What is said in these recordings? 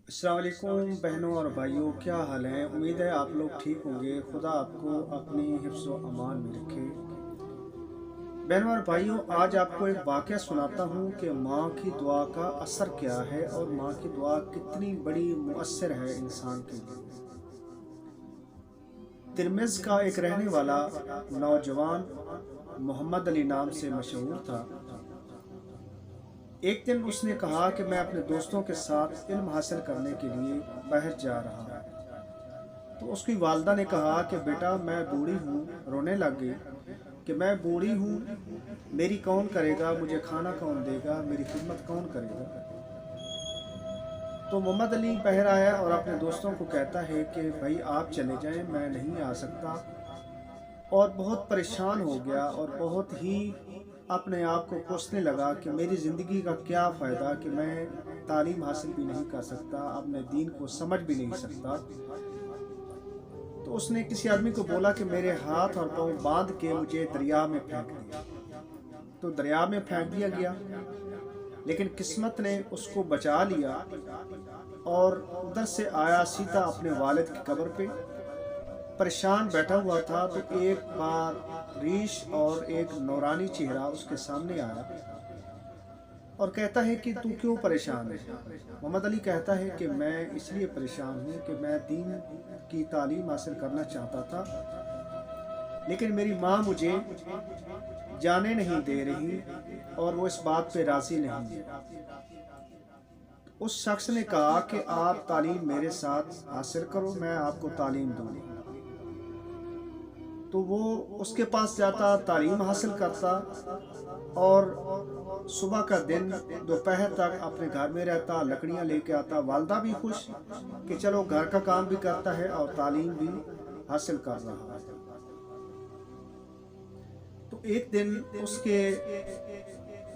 अस्सलाम वालेकुम बहनों और भाइयों, क्या हाल है। उम्मीद है आप लोग ठीक होंगे। खुदा आपको अपनी हिफ्ज़ व अमान में रखे। बहनों और भाइयों, आज आपको एक वाक़या सुनाता हूँ कि माँ की दुआ का असर क्या है और माँ की दुआ कितनी बड़ी मुअस्सर है इंसान के लिए। तिरमिज़ का एक रहने वाला नौजवान मोहम्मद अली नाम से मशहूर था। एक दिन उसने कहा कि मैं अपने दोस्तों के साथ इल्म हासिल करने के लिए बाहर जा रहा हूँ। तो उसकी वालदा ने कहा कि बेटा, मैं बूढ़ी हूँ। रोने लग गई कि मैं बूढ़ी हूँ, मेरी कौन करेगा, मुझे खाना कौन देगा, मेरी खिदमत कौन करेगा। तो मोहम्मद अली बाहर आया और अपने दोस्तों को कहता है कि भाई आप चले जाएं, मैं नहीं आ सकता। और बहुत परेशान हो गया और बहुत ही अपने आप को कोसने लगा कि मेरी ज़िंदगी का क्या फ़ायदा कि मैं तालीम हासिल भी नहीं कर सकता, अपने दीन को समझ भी नहीं सकता। तो उसने किसी आदमी को बोला कि मेरे हाथ और पाँव बांध के मुझे दरिया में फेंक दिया। तो दरिया में फेंक दिया गया, लेकिन किस्मत ने उसको बचा लिया और उधर से आया सीधा अपने वालिद की कब्र पे। परेशान बैठा हुआ था तो एक बार रीश और एक नूरानी चेहरा उसके सामने आया और कहता है कि तू क्यों परेशान है। मोहम्मद अली कहता है कि मैं इसलिए परेशान हूँ कि मैं दीन की तालीम हासिल करना चाहता था, लेकिन मेरी माँ मुझे जाने नहीं दे रही और वो इस बात पे राज़ी नहीं है। उस शख्स ने कहा कि आप तालीम मेरे साथ हासिल करो, मैं आपको तालीम दूंगा। तो वो उसके पास जाता, तालीम हासिल करता और सुबह का दिन दोपहर तक अपने घर में रहता, लकड़ियां लेके आता। वालदा भी खुश कि चलो घर का काम भी करता है और तालीम भी हासिल कर रहा है। तो एक दिन उसके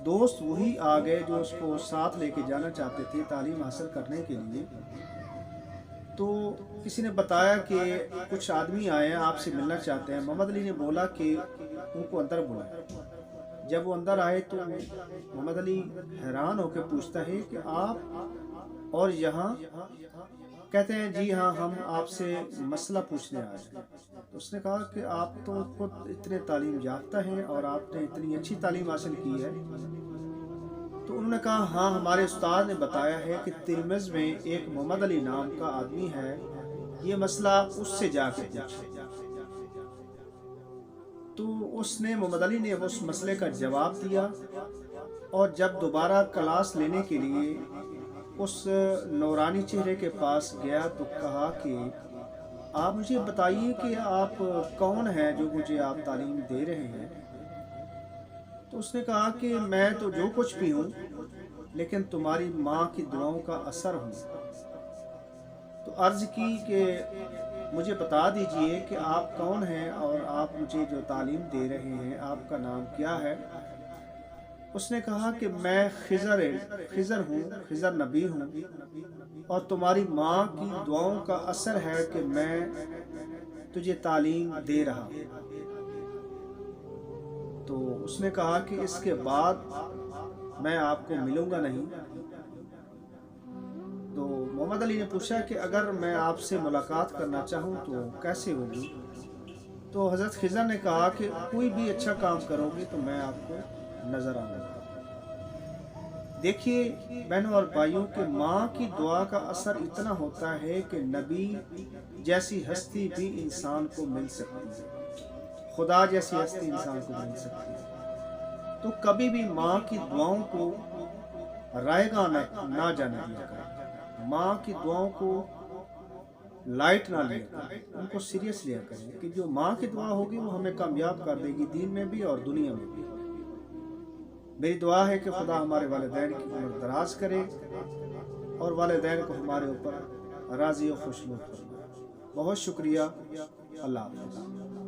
दोस्त वही आ गए जो उसको साथ लेके जाना चाहते थे तालीम हासिल करने के लिए। तो किसी ने बताया कि कुछ आदमी आए हैं, आपसे मिलना चाहते हैं। मोहम्मद अली ने बोला कि उनको अंदर बुलाएं। जब वो अंदर आए तो मोहम्मद अली हैरान होकर पूछता है कि आप और यहाँ। कहते हैं जी हाँ, हम आपसे मसला पूछने आए हैं। तो उसने कहा कि आप तो खुद इतने तालीम याफ्ता हैं और आपने इतनी अच्छी तालीम हासिल की है। तो उन्होंने कहा हाँ, हमारे उस्ताद ने बताया है कि तिरमिज़ में एक मोहम्मद अली नाम का आदमी है, ये मसला उससे जाके पूछे। तो उसने मोहम्मद अली ने उस मसले का जवाब दिया और जब दोबारा क्लास लेने के लिए उस नौरानी चेहरे के पास गया तो कहा कि आप मुझे बताइए कि आप कौन हैं जो मुझे आप तालीम दे रहे हैं। तो उसने कहा कि मैं तो जो कुछ भी हूँ, लेकिन तुम्हारी माँ की दुआओं का असर हूँ। तो अर्ज़ की कि मुझे बता दीजिए कि आप कौन हैं और आप मुझे जो तालीम दे रहे हैं आपका नाम क्या है। उसने कहा कि मैं खिज़र हूँ, खिज़र नबी हूँ और तुम्हारी माँ की दुआओं का असर है कि मैं तुझे तालीम दे रहा हूँ। तो उसने कहा कि इसके बाद मैं आपको मिलूंगा नहीं। तो मोहम्मद अली ने पूछा कि अगर मैं आपसे मुलाकात करना चाहूँ तो कैसे होगी। तो हज़रत खिज़र ने कहा कि कोई भी अच्छा काम करोगे तो मैं आपको नज़र आऊँगा। देखिए बहनों और भाइयों, के माँ की दुआ का असर इतना होता है कि नबी जैसी हस्ती भी इंसान को मिल सकती है, खुदा जैसी हस्ती इंसान को मिल सकती है। तो कभी भी माँ की दुआओं को रायगा ना जाने दिया करें, माँ की दुआओं को लाइट ना लिया करें, उनको सीरियस लिया करें कि जो माँ की दुआ होगी वो हमें कामयाब कर देगी, दीन में भी और दुनिया में भी। मेरी दुआ है कि खुदा हमारे वालिदैन की उम्र दराज करे और वालिदैन को हमारे ऊपर राज़ी और खुशनुमा फरमाए। बहुत शुक्रिया। अल्लाह हाफ़िज़।